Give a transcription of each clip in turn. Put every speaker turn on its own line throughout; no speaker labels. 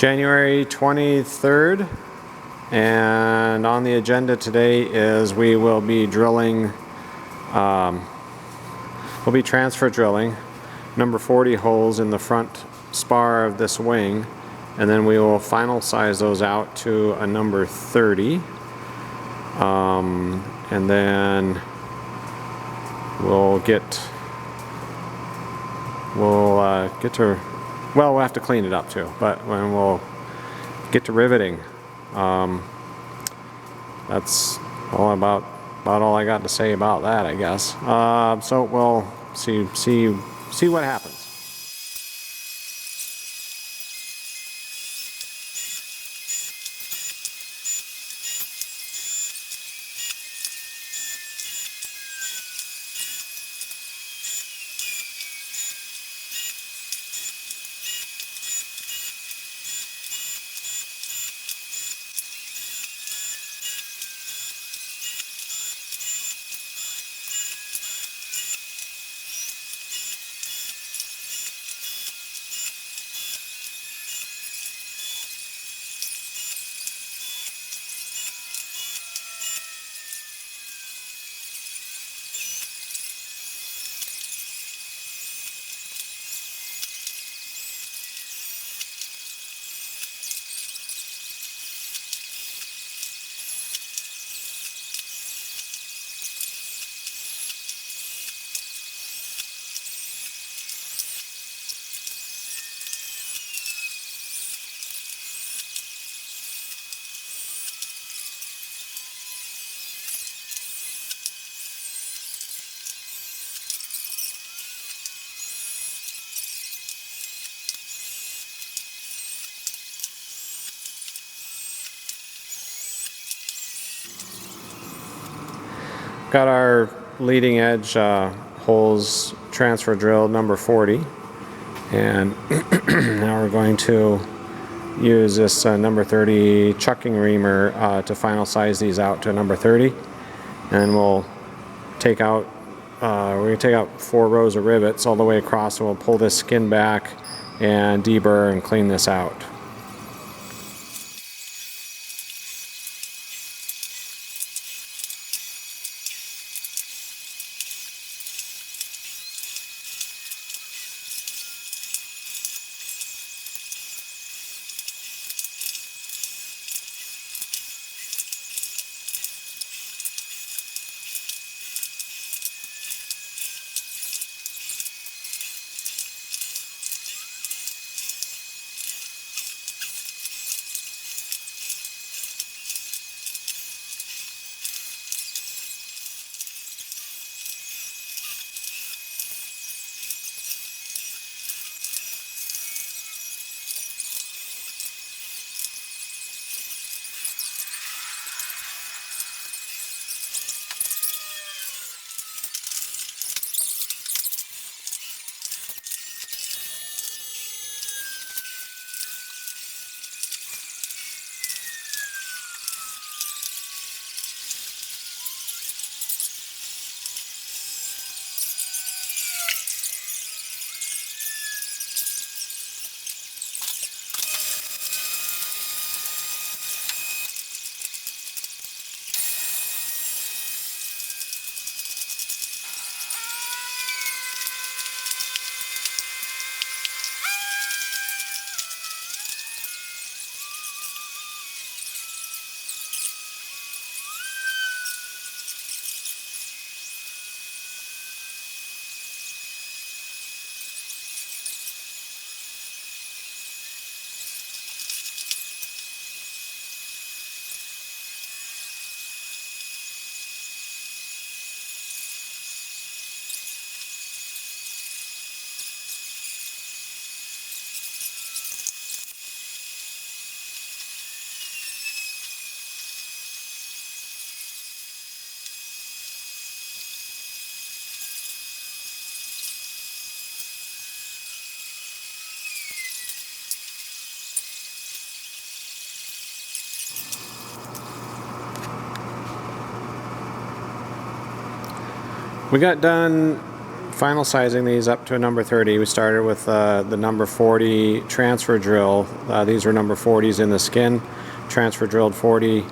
January 23rd, and on the agenda today is we will be drilling, we'll be transfer drilling number 40 holes in the front spar of this wing, and then we will final size those out to a number 30, and then we'll get to, well, we'll have to clean it up too, but when we'll get to riveting. That's all about all I got to say about that, I guess. So we'll see what happens. Got our leading edge holes transfer drilled, number 40, and now we're going to use this number 30 chucking reamer to final size these out to number 30, and we'll take out we're going to take out 4 rows of rivets all the way across, and we'll pull this skin back and deburr and clean this out. We got done final sizing these up to a number 30. We started with the number 40 transfer drill. These were number 40s in the skin. Transfer drilled 40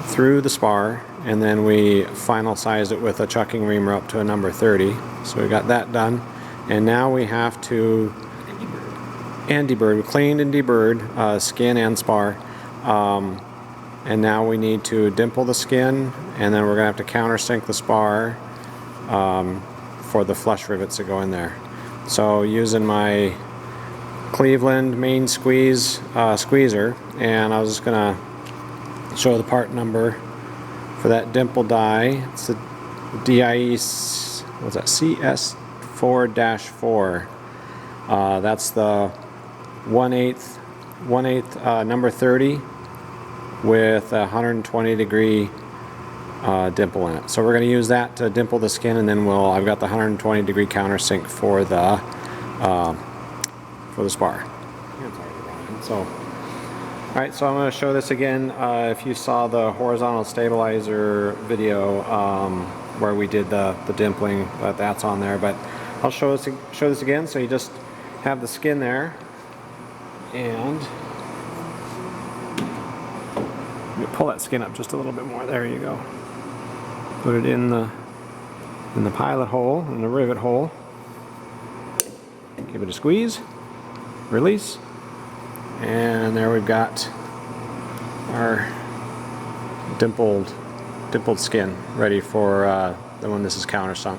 through the spar, and then we final sized it with a chucking reamer up to a number 30. So we got that done, and now we have to debird. We cleaned and deburred skin and spar, and now we need to dimple the skin, and then we're gonna have to countersink the spar for the flush rivets that go in there. So using my Cleveland main squeeze squeezer, and I was just gonna show the part number for that dimple die. It's the DIE, what's that, CS4-4. That's the 1/8 number 30 with a 120 degree dimple in it. So we're going to use that to dimple the skin, and then I've got the 120 degree countersink for the spar. So, alright, so I'm going to show this again. If you saw the horizontal stabilizer video where we did the dimpling, that's on there, but I'll show this again. So you just have the skin there, and you pull that skin up just a little bit more. There you go. Put it in the pilot hole, in the rivet hole. Give it a squeeze, release, and there we've got our dimpled skin ready for when this is countersunk.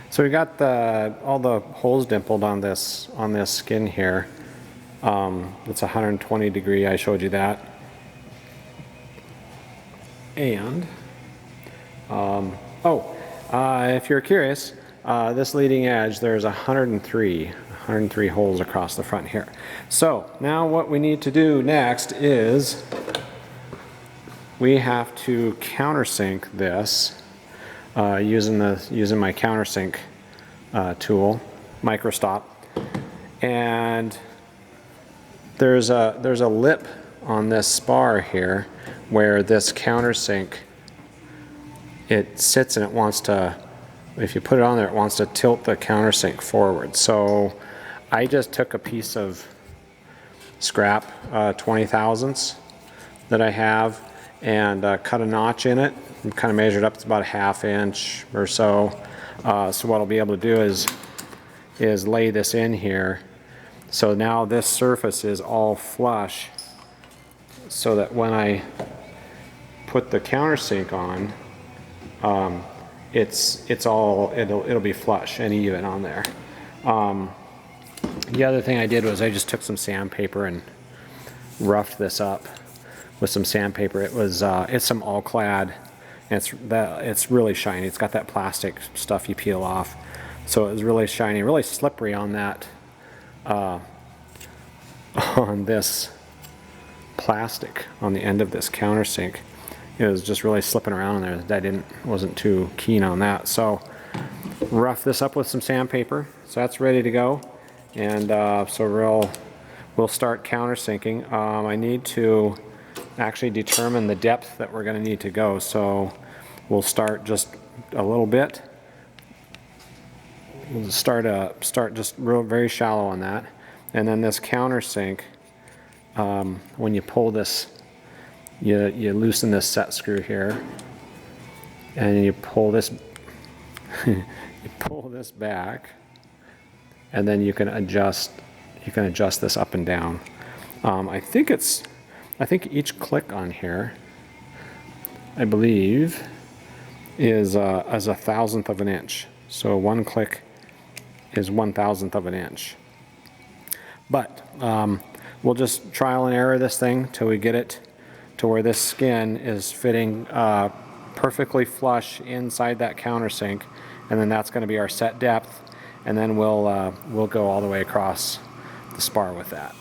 So we got all the holes dimpled on this skin here. It's 120 degree. I showed you that. And if you're curious, this leading edge, there's 103 holes across the front here. So now what we need to do next is we have to countersink this. Using my countersink tool, microstop, and there's a lip on this spar here where this countersink, it sits and it wants to, if you put it on there, it wants to tilt the countersink forward. So I just took a piece of scrap 20 thousandths that I have and cut a notch in it. Kind of measured up, it's about a 1/2 inch or so. So what I'll be able to do is lay this in here. So now this surface is all flush, so that when I put the countersink on, it'll be flush and even on there. The other thing I did was I just took some sandpaper and roughed this up with some sandpaper. It's some all-clad. It's really shiny. It's got that plastic stuff you peel off, so it was really shiny, really slippery on that on this plastic on the end of this countersink. It was just really slipping around in there. I wasn't too keen on that, so rough this up with some sandpaper. So that's ready to go, and so we'll start countersinking. I need to actually determine the depth that we're going to need to go. So we'll start just a little bit. We'll start just very shallow on that, and then this countersink. When you pull this, you loosen this set screw here, and you pull this. You pull this back, and then you can adjust. You can adjust this up and down. I think each click on here, I believe, is a 1/1000th of an inch. So one click is 1/1000th of an inch. But we'll just trial and error this thing till we get it to where this skin is fitting perfectly flush inside that countersink, and then that's going to be our set depth, and then we'll go all the way across the spar with that.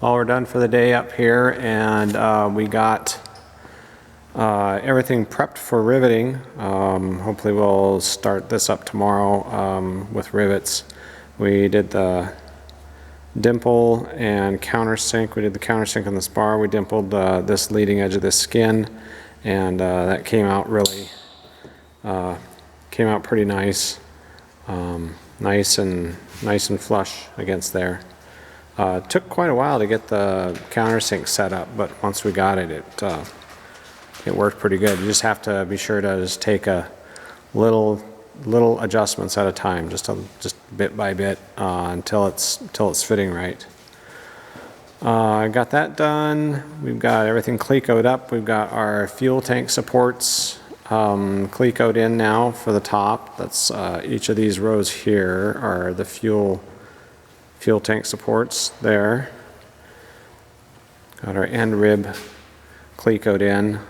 Well, we're done for the day up here, and we got everything prepped for riveting. Hopefully we'll start this up tomorrow with rivets. We did the dimple and countersink. We did the countersink on the spar. We dimpled this leading edge of this skin, and that came out pretty nice. Nice and flush against there. It took quite a while to get the countersink set up, but once we got it, it worked pretty good. You just have to be sure to just take a little adjustments at a time, just bit by bit until it's fitting right. I got that done. We've got everything clecoed up. We've got our fuel tank supports clecoed in now for the top. That's each of these rows here are the fuel tank supports there. Got our end rib clecoed in.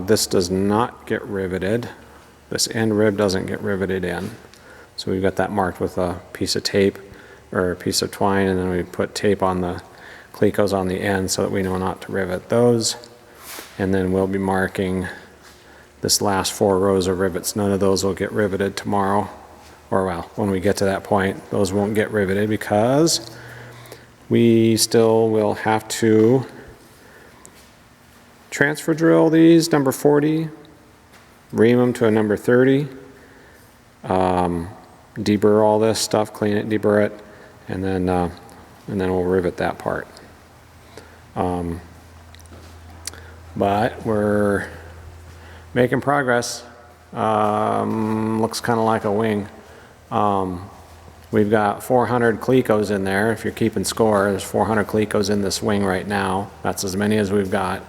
This does not get riveted. This end rib doesn't get riveted in. So we've got that marked with a piece of tape or a piece of twine, and then we put tape on the clecos on the end so that we know not to rivet those. And then we'll be marking this last 4 rows of rivets. None of those will get riveted tomorrow. Or well, when we get to that point, those won't get riveted because we still will have to transfer drill these number 40, ream them to a number 30, deburr all this stuff, clean it, deburr it, and then we'll rivet that part. But we're making progress. Looks kind of like a wing. We've got 400 clecos in there. If you're keeping score, there's 400 clecos in this wing right now. That's as many as we've got.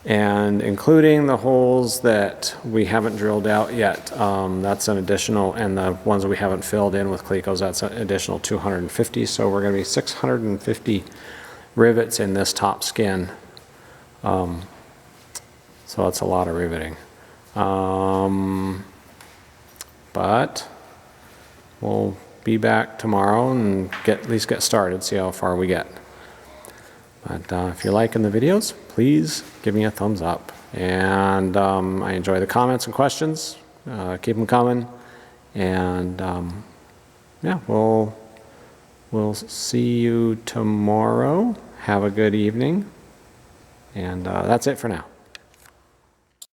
And including the holes that we haven't drilled out yet, that's an additional, and the ones that we haven't filled in with clecos, that's an additional 250. So we're going to be 650 rivets in this top skin. So that's a lot of riveting. But we'll be back tomorrow and at least get started, see how far we get. But if you're liking the videos, please give me a thumbs up. And I enjoy the comments and questions. Keep them coming. And yeah, we'll we'll see you tomorrow. Have a good evening. And that's it for now.